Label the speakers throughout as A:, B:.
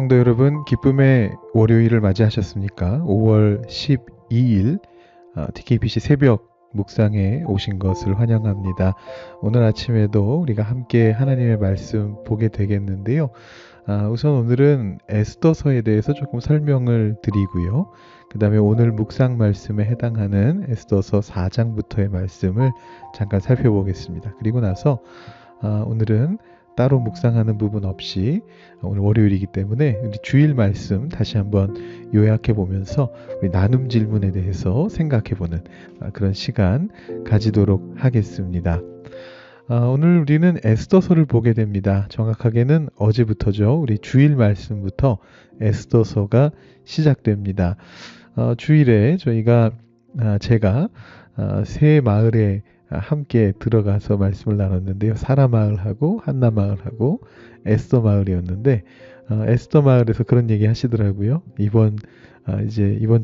A: 성도 여러분, 기쁨의 월요일을 맞이하셨습니까? 5월 12일 TKBC 새벽 묵상에 오신 것을 환영합니다. 오늘 아침에도 우리가 함께 하나님의 말씀 보게 되겠는데요. 우선 오늘은 에스더서에 대해서 조금 설명을 드리고요. 그 다음에 오늘 묵상 말씀에 해당하는 에스더서 4장부터의 말씀을 잠깐 살펴보겠습니다. 그리고 나서 오늘은 따로 묵상하는 부분 없이 오늘 월요일이기 때문에 우리 주일 말씀 다시 한번 요약해 보면서 우리 나눔 질문에 대해서 생각해 보는 그런 시간 가지도록 하겠습니다. 오늘 우리는 에스더서를 보게 됩니다. 정확하게는 어제부터죠. 우리 주일 말씀부터 에스더서가 시작됩니다. 주일에 제가 세 마을에 함께 들어가서 말씀을 나눴는데요. 사라 마을하고 한나 마을하고 에스더 마을이었는데 에스더 마을에서 그런 얘기 하시더라고요. 이번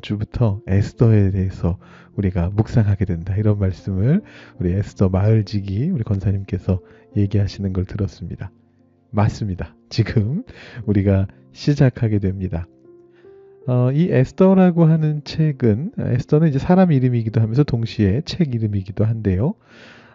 A: 주부터 에스더에 대해서 우리가 묵상하게 된다. 이런 말씀을 우리 에스더 마을지기 우리 권사님께서 얘기하시는 걸 들었습니다. 맞습니다. 지금 우리가 시작하게 됩니다. 이 에스더라고 하는 책은 에스더는 이제 사람 이름이기도 하면서 동시에 책 이름이기도 한데요.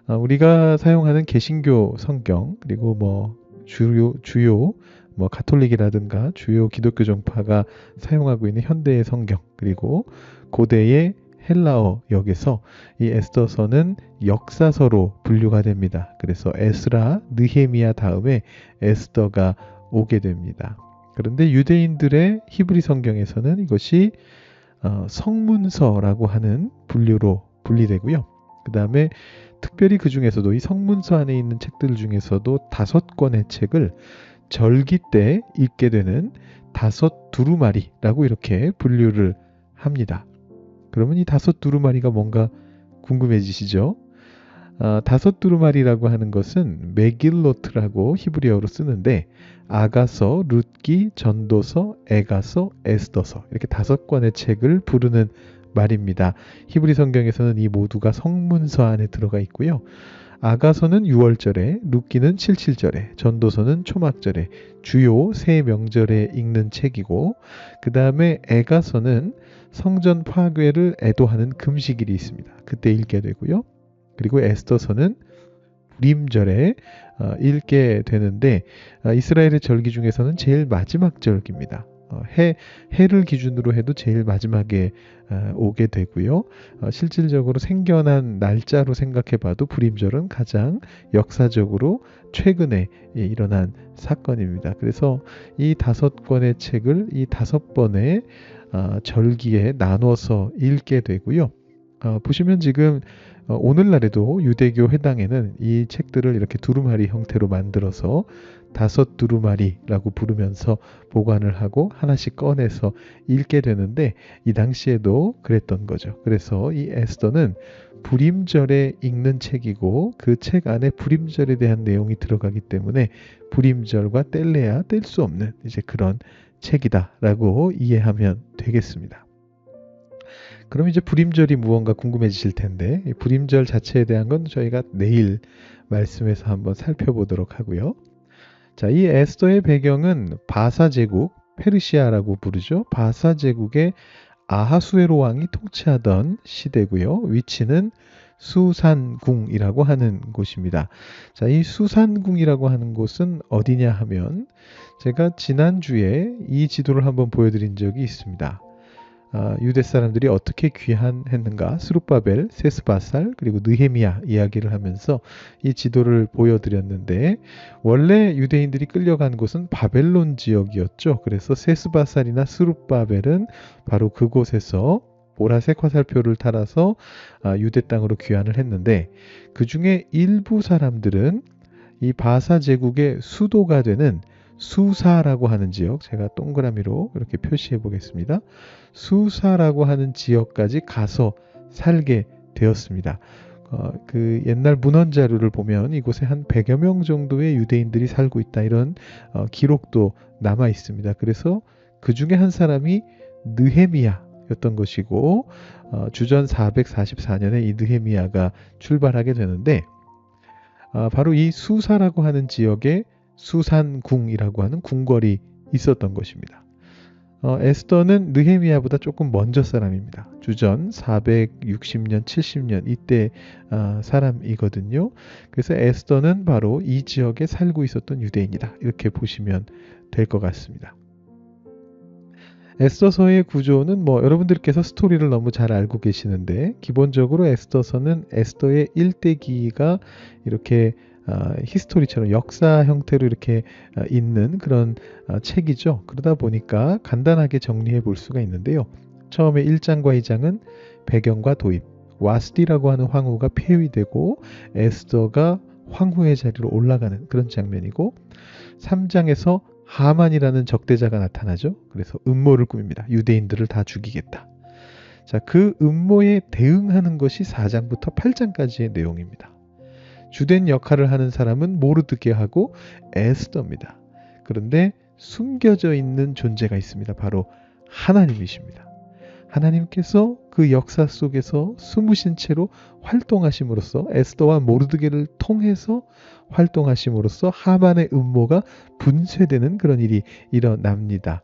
A: 우리가 사용하는 개신교 성경 그리고 뭐 주요 뭐 가톨릭이라든가 주요 기독교 종파가 사용하고 있는 현대의 성경 그리고 고대의 헬라어 역에서 이 에스더서는 역사서로 분류가 됩니다. 그래서 에스라, 느헤미야 다음에 에스더가 오게 됩니다. 그런데 유대인들의 히브리 성경에서는 이것이 성문서라고 하는 분류로 분리되고요. 그 다음에 특별히 그 중에서도 이 성문서 안에 있는 책들 중에서도 5권의 책을 절기 때 읽게 되는 5 두루마리라고 이렇게 분류를 합니다. 그러면 이 5 두루마리가 뭔가 궁금해지시죠? 5 두루마리라고 하는 것은 메길로트라고 히브리어로 쓰는데 아가서, 룻기, 전도서, 에가서, 에스더서 이렇게 5권의 책을 부르는 말입니다. 히브리 성경에서는 이 모두가 성문서 안에 들어가 있고요. 아가서는 6월절에, 룻기는 77절에, 전도서는 초막절에 주요 세 명절에 읽는 책이고 그 다음에 에가서는 성전 파괴를 애도하는 금식일이 있습니다. 그때 읽게 되고요. 그리고 에스더서는 불임절에 읽게 되는데 이스라엘의 절기 중에서는 제일 마지막 절기입니다. 해를 기준으로 해도 제일 마지막에 오게 되고요. 실질적으로 생겨난 날짜로 생각해 봐도 불임절은 가장 역사적으로 최근에 일어난 사건입니다. 그래서 이 5권의 책을 이 5번의 절기에 나눠서 읽게 되고요. 보시면 지금 오늘날에도 유대교 회당에는 이 책들을 이렇게 두루마리 형태로 만들어서 5 두루마리라고 부르면서 보관을 하고 하나씩 꺼내서 읽게 되는데 이 당시에도 그랬던 거죠. 그래서 이 에스더는 불임절에 읽는 책이고 그 책 안에 불임절에 대한 내용이 들어가기 때문에 불임절과 뗄래야 뗄 수 없는 이제 그런 책이다라고 이해하면 되겠습니다. 그럼 이제 불임절이 무언가 궁금해지실 텐데 이 불임절 자체에 대한 건 저희가 내일 말씀에서 한번 살펴보도록 하고요. 자, 이 에스더의 배경은 바사 제국, 페르시아라고 부르죠. 바사 제국의 아하수에로 왕이 통치하던 시대고요. 위치는 수산궁이라고 하는 곳입니다. 자, 이 수산궁이라고 하는 곳은 어디냐 하면 제가 지난주에 이 지도를 한번 보여드린 적이 있습니다. 유대 사람들이 어떻게 귀환했는가 스룹바벨, 세스바살 그리고 느헤미야 이야기를 하면서 이 지도를 보여드렸는데 원래 유대인들이 끌려간 곳은 바벨론 지역이었죠. 그래서 세스바살이나 스룹바벨은 바로 그곳에서 보라색 화살표를 달아서 유대 땅으로 귀환을 했는데 그 중에 일부 사람들은 이 바사 제국의 수도가 되는 수사라고 하는 지역, 제가 동그라미로 이렇게 표시해 보겠습니다. 수사라고 하는 지역까지 가서 살게 되었습니다. 그 옛날 문헌 자료를 보면 이곳에 한 100여 명 정도의 유대인들이 살고 있다 이런 기록도 남아 있습니다. 그래서 그 중에 한 사람이 느헤미야였던 것이고 주전 444년에 이 느헤미야가 출발하게 되는데 바로 이 수사라고 하는 지역에 수산궁이라고 하는 궁궐이 있었던 것입니다. 에스더는 느헤미야보다 조금 먼저 사람입니다. 주전 460년, 70년 이때 사람이거든요. 그래서 에스더는 바로 이 지역에 살고 있었던 유대인이다. 이렇게 보시면 될 것 같습니다. 에스더서의 구조는 여러분들께서 스토리를 너무 잘 알고 계시는데 기본적으로 에스더서는 에스더의 일대기가 이렇게 히스토리처럼 역사 형태로 이렇게 있는 그런 책이죠. 그러다 보니까 간단하게 정리해 볼 수가 있는데요. 처음에 1장과 2장은 배경과 도입, 와스디라고 하는 황후가 폐위되고 에스더가 황후의 자리로 올라가는 그런 장면이고 3장에서 하만이라는 적대자가 나타나죠. 그래서 음모를 꾸밉니다. 유대인들을 다 죽이겠다. 자, 그 음모에 대응하는 것이 4장부터 8장까지의 내용입니다. 주된 역할을 하는 사람은 모르드게하고 에스더입니다. 그런데 숨겨져 있는 존재가 있습니다. 바로 하나님이십니다. 하나님께서 그 역사 속에서 숨으신 채로 활동하심으로써 에스더와 모르드게를 통해서 활동하심으로써 하만의 음모가 분쇄되는 그런 일이 일어납니다.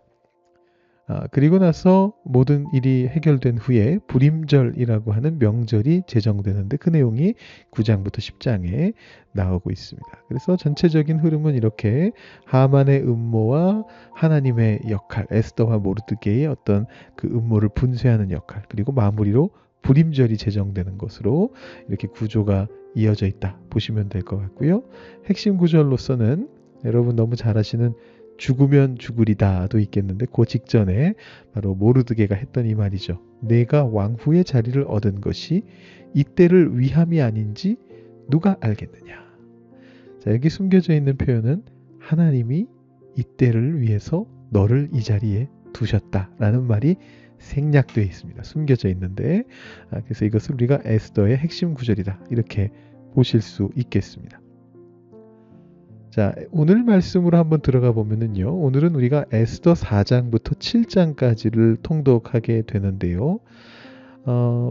A: 그리고 나서 모든 일이 해결된 후에 불임절이라고 하는 명절이 제정되는데 그 내용이 9장부터 10장에 나오고 있습니다. 그래서 전체적인 흐름은 이렇게 하만의 음모와 하나님의 역할, 에스더와 모르드게의 어떤 그 음모를 분쇄하는 역할, 그리고 마무리로 불임절이 제정되는 것으로 이렇게 구조가 이어져 있다 보시면 될 것 같고요. 핵심 구절로서는 여러분 너무 잘 아시는 죽으면 죽으리다도 있겠는데 그 직전에 바로 모르드게가 했던 이 말이죠. 내가 왕후의 자리를 얻은 것이 이때를 위함이 아닌지 누가 알겠느냐. 자, 여기 숨겨져 있는 표현은 하나님이 이때를 위해서 너를 이 자리에 두셨다라는 말이 생략되어 있습니다. 숨겨져 있는데 그래서 이것을 우리가 에스더의 핵심 구절이다 이렇게 보실 수 있겠습니다. 자, 오늘 말씀으로 한번 들어가 보면은요. 오늘은 우리가 에스더 4장부터 7장까지를 통독하게 되는데요.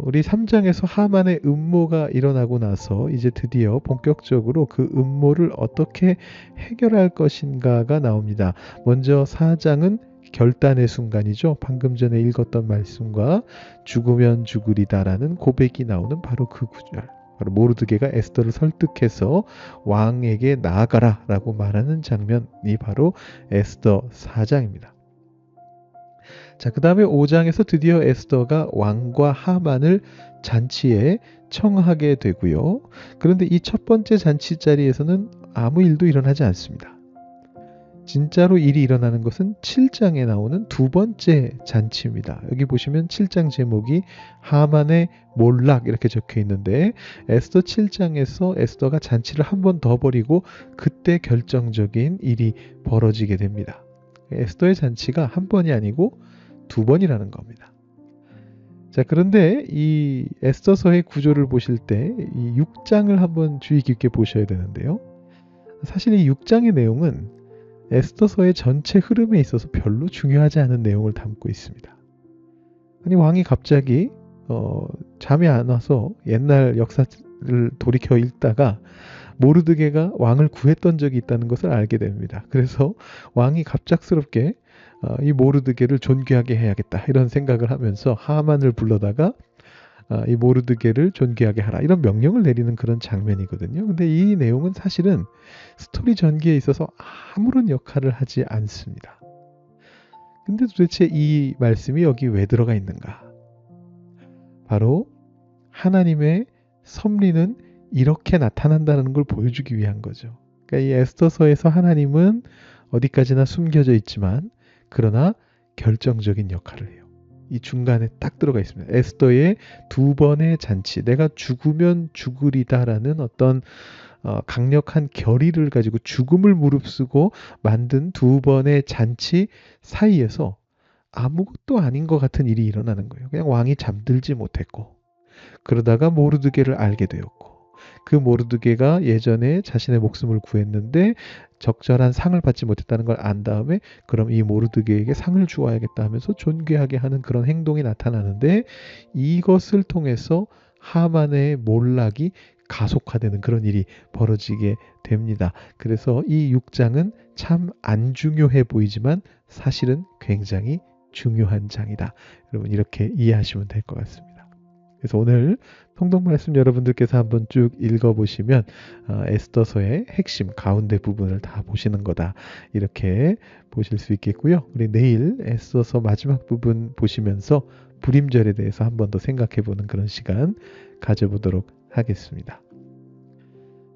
A: 우리 3장에서 하만의 음모가 일어나고 나서 이제 드디어 본격적으로 그 음모를 어떻게 해결할 것인가가 나옵니다. 먼저 4장은 결단의 순간이죠. 방금 전에 읽었던 말씀과 죽으면 죽으리다라는 고백이 나오는 바로 그 구절. 바로 모르드게가 에스더를 설득해서 왕에게 나아가라 라고 말하는 장면이 바로 에스더 4장입니다. 자, 그 다음에 5장에서 드디어 에스더가 왕과 하만을 잔치에 청하게 되고요. 그런데 이 첫 번째 잔치 자리에서는 아무 일도 일어나지 않습니다. 진짜로 일이 일어나는 것은 7장에 나오는 두 번째 잔치입니다. 여기 보시면 7장 제목이 하만의 몰락 이렇게 적혀 있는데 에스더 7장에서 에스더가 잔치를 한 번 더 벌이고 그때 결정적인 일이 벌어지게 됩니다. 에스더의 잔치가 한 번이 아니고 두 번이라는 겁니다. 자, 그런데 이 에스더서의 구조를 보실 때 이 6장을 한번 주의 깊게 보셔야 되는데요. 사실 이 6장의 내용은 에스더서의 전체 흐름에 있어서 별로 중요하지 않은 내용을 담고 있습니다. 아니, 왕이 갑자기 잠이 안 와서 옛날 역사를 돌이켜 읽다가 모르드게가 왕을 구했던 적이 있다는 것을 알게 됩니다. 그래서 왕이 갑작스럽게 이 모르드게를 존귀하게 해야겠다 이런 생각을 하면서 하만을 불러다가 이 모르드게를 존귀하게 하라 이런 명령을 내리는 그런 장면이거든요. 근데 이 내용은 사실은 스토리 전개에 있어서 아무런 역할을 하지 않습니다. 근데 도대체 이 말씀이 여기 왜 들어가 있는가? 바로 하나님의 섭리는 이렇게 나타난다는 걸 보여주기 위한 거죠. 그러니까 이 에스더서에서 하나님은 어디까지나 숨겨져 있지만 그러나 결정적인 역할을 해요. 이 중간에 딱 들어가 있습니다. 에스더의 두 번의 잔치, 내가 죽으면 죽으리다라는 어떤 강력한 결의를 가지고 죽음을 무릅쓰고 만든 두 번의 잔치 사이에서 아무것도 아닌 것 같은 일이 일어나는 거예요. 그냥 왕이 잠들지 못했고 그러다가 모르드게를 알게 되었고 그 모르드게가 예전에 자신의 목숨을 구했는데 적절한 상을 받지 못했다는 걸 안 다음에 그럼 이 모르드게에게 상을 주어야겠다 하면서 존귀하게 하는 그런 행동이 나타나는데 이것을 통해서 하만의 몰락이 가속화되는 그런 일이 벌어지게 됩니다. 그래서 이 6장은 참 안 중요해 보이지만 사실은 굉장히 중요한 장이다. 여러분 이렇게 이해하시면 될 것 같습니다. 그래서 오늘 통독 말씀 여러분들께서 한번 쭉 읽어보시면 에스더서의 핵심 가운데 부분을 다 보시는 거다. 이렇게 보실 수 있겠고요. 우리 내일 에스더서 마지막 부분 보시면서 불임절에 대해서 한번 더 생각해보는 그런 시간 가져보도록 하겠습니다.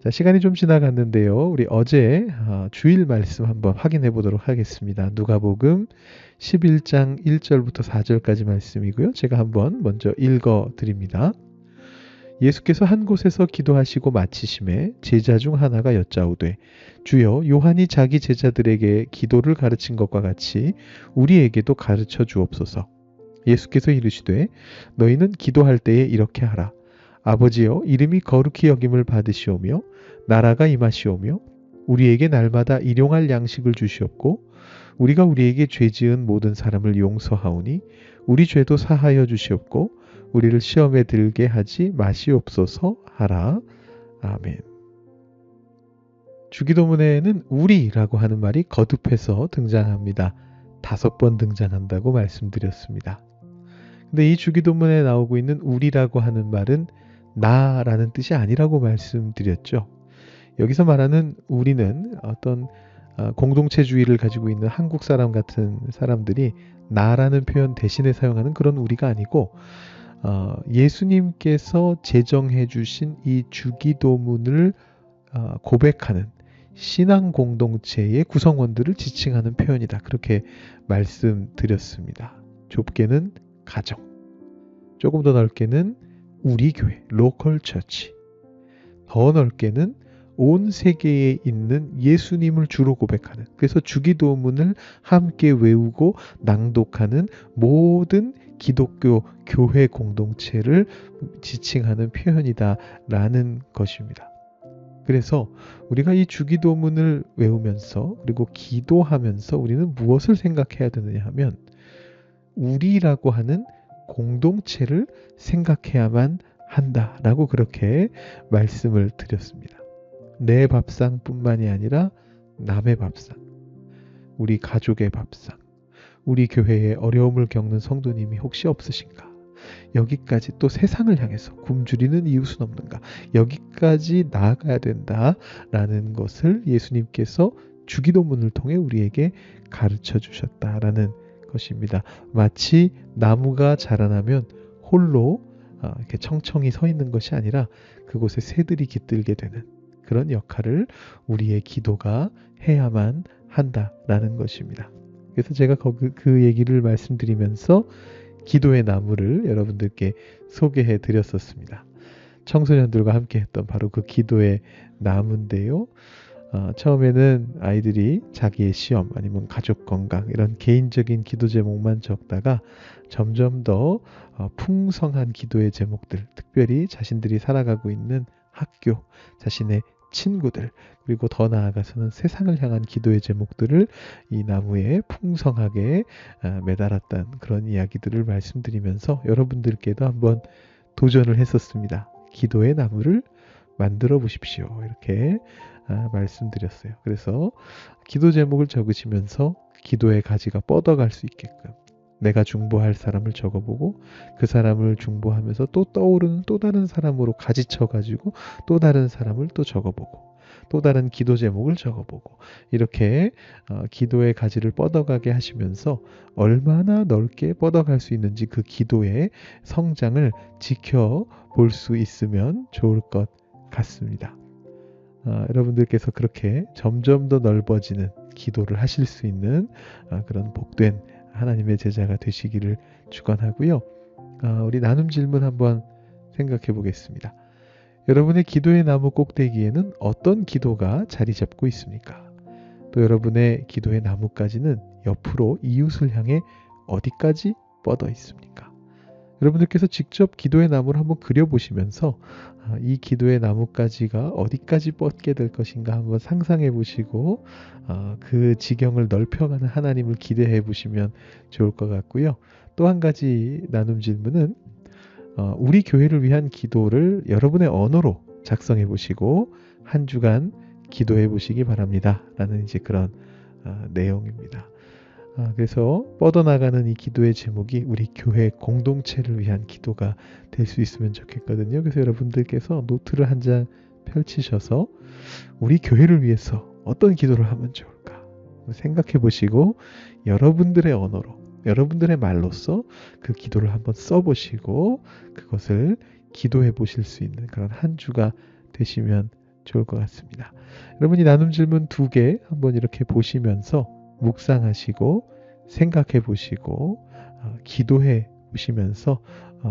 A: 자, 시간이 좀 지나갔는데요. 우리 어제 주일 말씀 한번 확인해 보도록 하겠습니다. 누가복음 11장 1절부터 4절까지 말씀이고요. 제가 한번 먼저 읽어 드립니다. 예수께서 한 곳에서 기도하시고 마치심에 제자 중 하나가 여짜오되 주여 요한이 자기 제자들에게 기도를 가르친 것과 같이 우리에게도 가르쳐 주옵소서. 예수께서 이르시되 너희는 기도할 때에 이렇게 하라. 아버지여 이름이 거룩히 여김을 받으시오며 나라가 임하시오며 우리에게 날마다 일용할 양식을 주시옵고 우리가 우리에게 죄 지은 모든 사람을 용서하오니 우리 죄도 사하여 주시옵고 우리를 시험에 들게 하지 마시옵소서 하라. 아멘. 주기도문에는 우리라고 하는 말이 거듭해서 등장합니다. 5번 등장한다고 말씀드렸습니다. 근데 이 주기도문에 나오고 있는 우리라고 하는 말은 나라는 뜻이 아니라고 말씀드렸죠. 여기서 말하는 우리는 어떤 공동체주의를 가지고 있는 한국 사람 같은 사람들이 나라는 표현 대신에 사용하는 그런 우리가 아니고 예수님께서 제정해 주신 이 주기도문을 고백하는 신앙 공동체의 구성원들을 지칭하는 표현이다. 그렇게 말씀드렸습니다. 좁게는 가정, 조금 더 넓게는 우리 교회, 로컬 처치, 더 넓게는 온 세계에 있는 예수님을 주로 고백하는, 그래서 주기도문을 함께 외우고 낭독하는 모든 기독교 교회 공동체를 지칭하는 표현이다라는 것입니다. 그래서 우리가 이 주기도문을 외우면서 그리고 기도하면서 우리는 무엇을 생각해야 되느냐 하면 우리라고 하는 공동체를 생각해야만 한다라고 그렇게 말씀을 드렸습니다. 내 밥상뿐만이 아니라 남의 밥상, 우리 가족의 밥상, 우리 교회에 어려움을 겪는 성도님이 혹시 없으신가? 여기까지 또 세상을 향해서 굶주리는 이웃은 없는가? 여기까지 나아가야 된다라는 것을 예수님께서 주기도문을 통해 우리에게 가르쳐 주셨다라는 것입니다. 마치 나무가 자라나면 홀로 이렇게 청청이 서 있는 것이 아니라 그곳에 새들이 깃들게 되는 그런 역할을 우리의 기도가 해야만 한다라는 것입니다. 그래서 제가 그 얘기를 말씀드리면서 기도의 나무를 여러분들께 소개해 드렸었습니다. 청소년들과 함께 했던 바로 그 기도의 나무인데요. 처음에는 아이들이 자기의 시험 아니면 가족 건강 이런 개인적인 기도 제목만 적다가 점점 더 풍성한 기도의 제목들, 특별히 자신들이 살아가고 있는 학교, 자신의 친구들, 그리고 더 나아가서는 세상을 향한 기도의 제목들을 이 나무에 풍성하게 매달았던 그런 이야기들을 말씀드리면서 여러분들께도 한번 도전을 했었습니다. 기도의 나무를 만들어 보십시오. 이렇게 말씀드렸어요. 그래서 기도 제목을 적으시면서 기도의 가지가 뻗어갈 수 있게끔 내가 중보할 사람을 적어보고 그 사람을 중보하면서 또 떠오르는 또 다른 사람으로 가지쳐가지고 또 다른 사람을 또 적어보고 또 다른 기도 제목을 적어보고 이렇게 기도의 가지를 뻗어가게 하시면서 얼마나 넓게 뻗어갈 수 있는지 그 기도의 성장을 지켜볼 수 있으면 좋을 것 같습니다. 여러분들께서 그렇게 점점 더 넓어지는 기도를 하실 수 있는 그런 복된 하나님의 제자가 되시기를 축원하고요. 우리 나눔 질문 한번 생각해 보겠습니다. 여러분의 기도의 나무 꼭대기에는 어떤 기도가 자리 잡고 있습니까? 또 여러분의 기도의 나무까지는 옆으로 이웃을 향해 어디까지 뻗어 있습니까? 여러분들께서 직접 기도의 나무를 한번 그려보시면서 이 기도의 나뭇가지가 어디까지 뻗게 될 것인가 한번 상상해 보시고 그 지경을 넓혀가는 하나님을 기대해 보시면 좋을 것 같고요. 또 한 가지 나눔 질문은 우리 교회를 위한 기도를 여러분의 언어로 작성해 보시고 한 주간 기도해 보시기 바랍니다. 라는 이제 그런 내용입니다. 그래서 뻗어나가는 이 기도의 제목이 우리 교회 공동체를 위한 기도가 될 수 있으면 좋겠거든요. 그래서 여러분들께서 노트를 한 장 펼치셔서 우리 교회를 위해서 어떤 기도를 하면 좋을까 생각해 보시고 여러분들의 언어로 여러분들의 말로써 그 기도를 한번 써보시고 그것을 기도해 보실 수 있는 그런 한 주가 되시면 좋을 것 같습니다. 여러분이 나눔 질문 2개 한번 이렇게 보시면서 묵상하시고 생각해 보시고 기도해 보시면서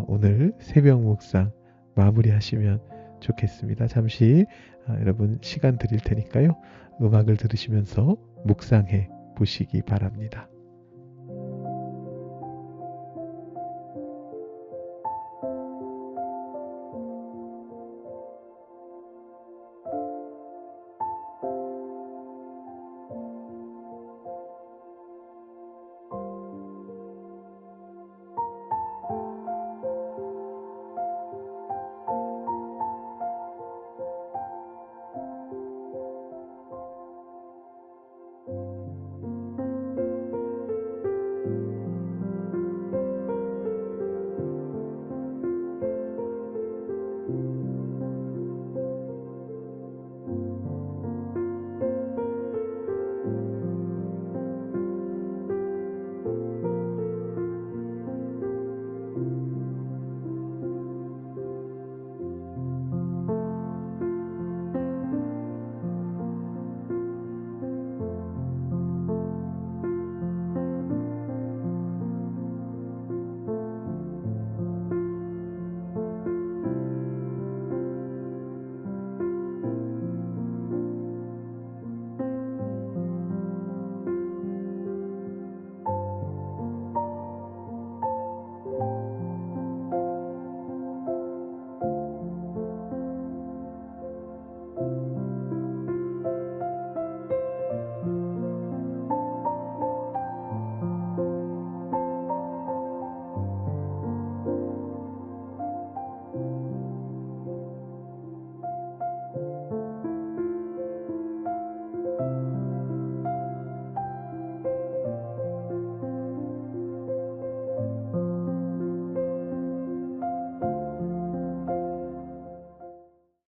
A: 오늘 새벽 묵상 마무리하시면 좋겠습니다. 잠시 여러분 시간 드릴 테니까요. 음악을 들으시면서 묵상해 보시기 바랍니다.